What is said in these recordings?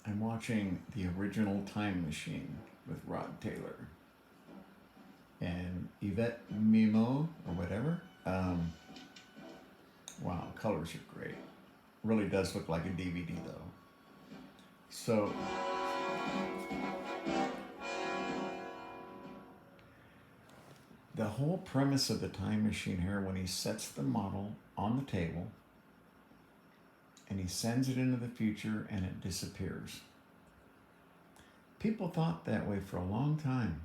I'm watching the original Time Machine with Rod Taylor and Yvette Mimo or whatever. Wow, colors are great. Really does look like a DVD though. So the whole premise of the Time Machine here, when he sets the model on the table and he sends it into the future and it disappears. People thought that way for a long time.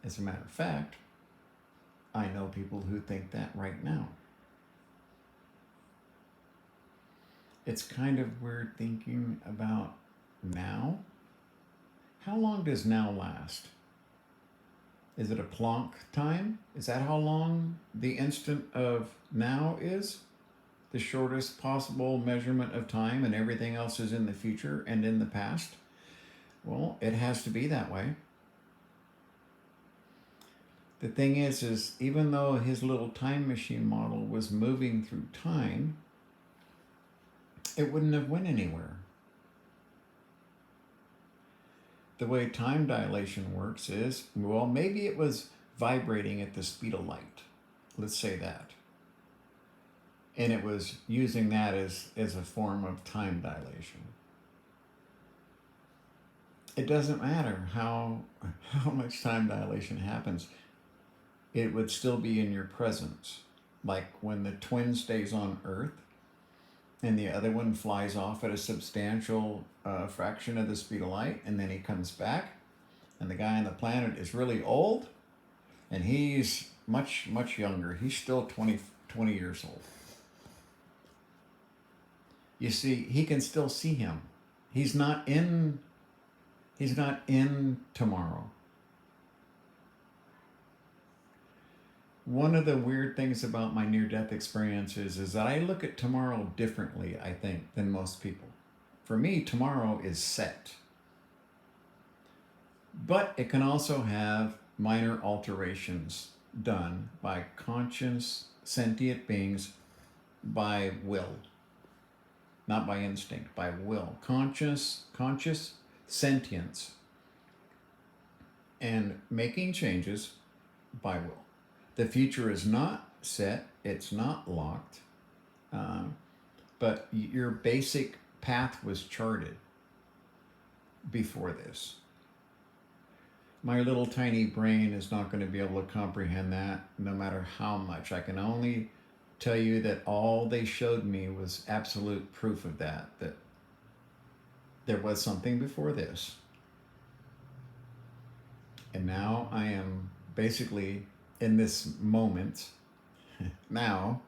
As a matter of fact, I know people who think that right now. It's kind of weird thinking about now. How long does now last? Is it a Planck time? Is that how long the instant of now is? The shortest possible measurement of time, and everything else is in the future and in the past? Well, it has to be that way. The thing is even though his little time machine model was moving through time, it wouldn't have went anywhere. The way time dilation works is, well, maybe it was vibrating at the speed of light. Let's say that. And it was using that as a form of time dilation. It doesn't matter how much time dilation happens. It would still be in your presence. Like when the twin stays on Earth and the other one flies off at a substantial fraction of the speed of light, and then he comes back, and the guy on the planet is really old, and he's much, much younger. He's still 20 years old. You see, he can still see him. He's not in tomorrow. One of the weird things about my near-death experiences is that I look at tomorrow differently, I think, than most people. For me, tomorrow is set. But it can also have minor alterations done by conscious, sentient beings by will. Not by instinct, by will. Conscious sentience. And making changes by will. The future is not set, it's not locked, but your basic path was charted before this. My little tiny brain is not going to be able to comprehend that no matter how much. I can only tell you that all they showed me was absolute proof of that there was something before this. And now I am basically in this moment, now,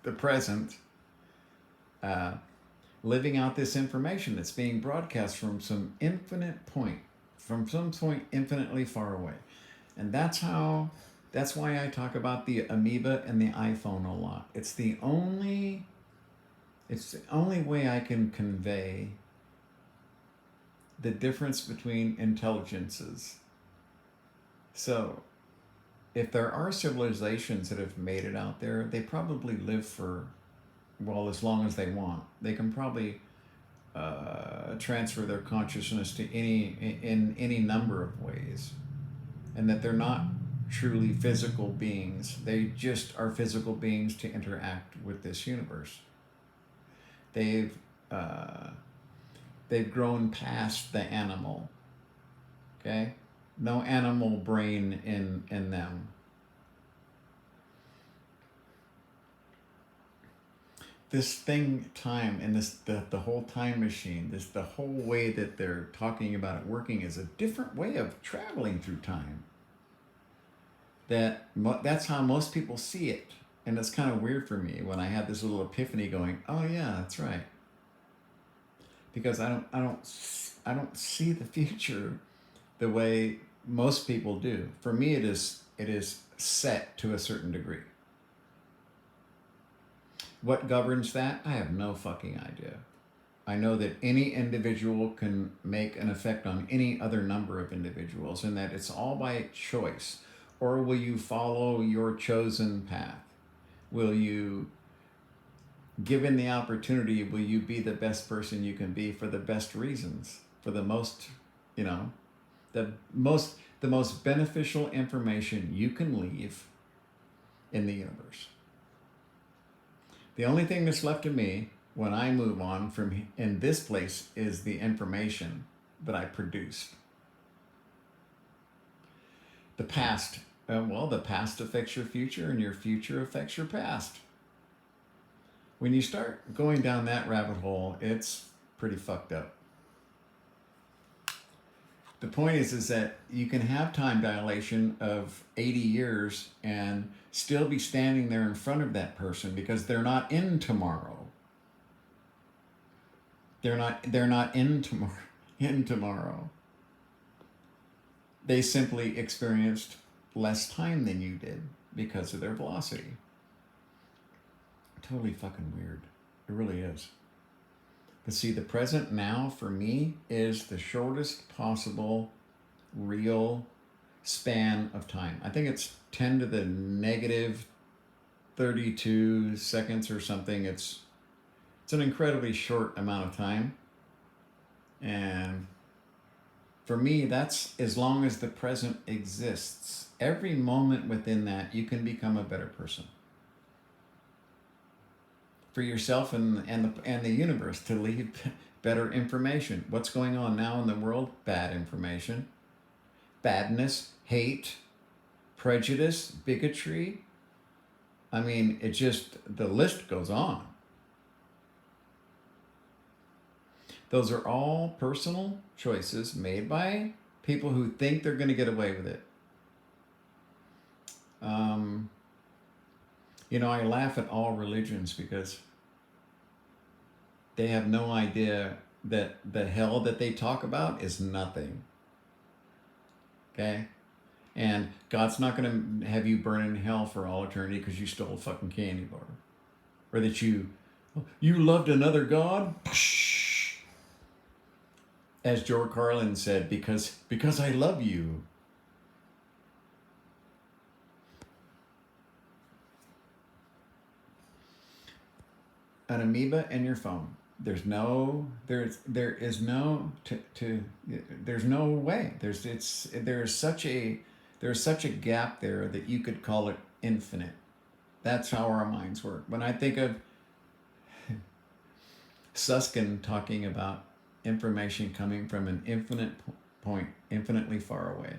the present, living out this information that's being broadcast from some infinite point, from some point infinitely far away. And that's why I talk about the amoeba and the iPhone a lot. It's the only way I can convey the difference between intelligences. So, if there are civilizations that have made it out there, they probably live for, well, as long as they want. They can probably transfer their consciousness to any number of ways, and that they're not truly physical beings. They just are physical beings to interact with this universe. They've grown past the animal. Okay. No animal brain in them. This thing, time, and the whole time machine, the whole way that they're talking about it working is a different way of traveling through time. That's how most people see it. And it's kind of weird for me when I had this little epiphany going, oh yeah, that's right. Because I don't see the future the way most people do. For me, it is set to a certain degree. What governs that? I have no fucking idea. I know that any individual can make an effect on any other number of individuals, and that it's all by choice. Or will you follow your chosen path? Will you given the opportunity, will you be the best person you can be for the best reasons, for the most, you know, the most beneficial information you can leave in the universe. The only thing that's left to me when I move on from in this place is the information that I produced. The past, well, the past affects your future and your future affects your past. When you start going down that rabbit hole, it's pretty fucked up. The point is that you can have time dilation of 80 years and still be standing there in front of that person because they're not in tomorrow. They're not in tomorrow. They simply experienced less time than you did because of their velocity. Totally fucking weird. It really is. But see, the present now for me is the shortest possible real span of time. I think it's 10 to the negative 32 seconds or something. It's an incredibly short amount of time. And for me, that's as long as the present exists. Every moment within that, you can become a better person. For yourself and the universe to leave better information. What's going on now in the world? Bad information. Badness, hate, prejudice, bigotry. I mean, it just, the list goes on. Those are all personal choices made by people who think they're going to get away with it. I laugh at all religions because they have no idea that the hell that they talk about is nothing. Okay? And God's not going to have you burn in hell for all eternity because you stole a fucking candy bar. Or that you loved another God? As George Carlin said, because I love you. An amoeba in your phone. There's no way. There's such a gap there that you could call it infinite. That's how our minds work. When I think of Susskind talking about information coming from an infinite point, infinitely far away,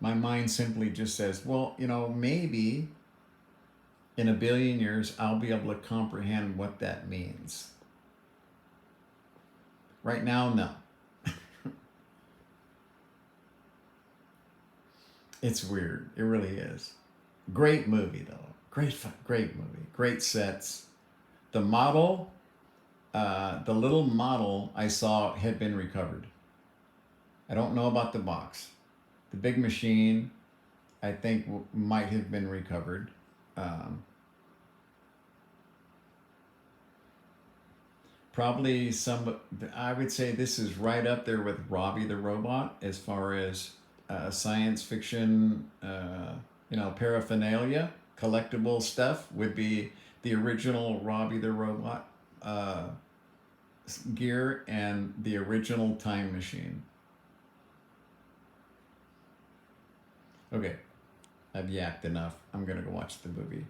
my mind simply just says, well, maybe in 1 billion years, I'll be able to comprehend what that means. Right now, no. It's weird. It really is. Great movie, though. Great movie. Great sets. The model, the little model I saw had been recovered. I don't know about the box. The big machine, I think, might have been recovered. Probably I would say this is right up there with Robbie the Robot as far as science fiction, paraphernalia, collectible stuff would be the original Robbie the Robot gear and the original Time Machine. Okay, I've yacked enough. I'm gonna go watch the movie.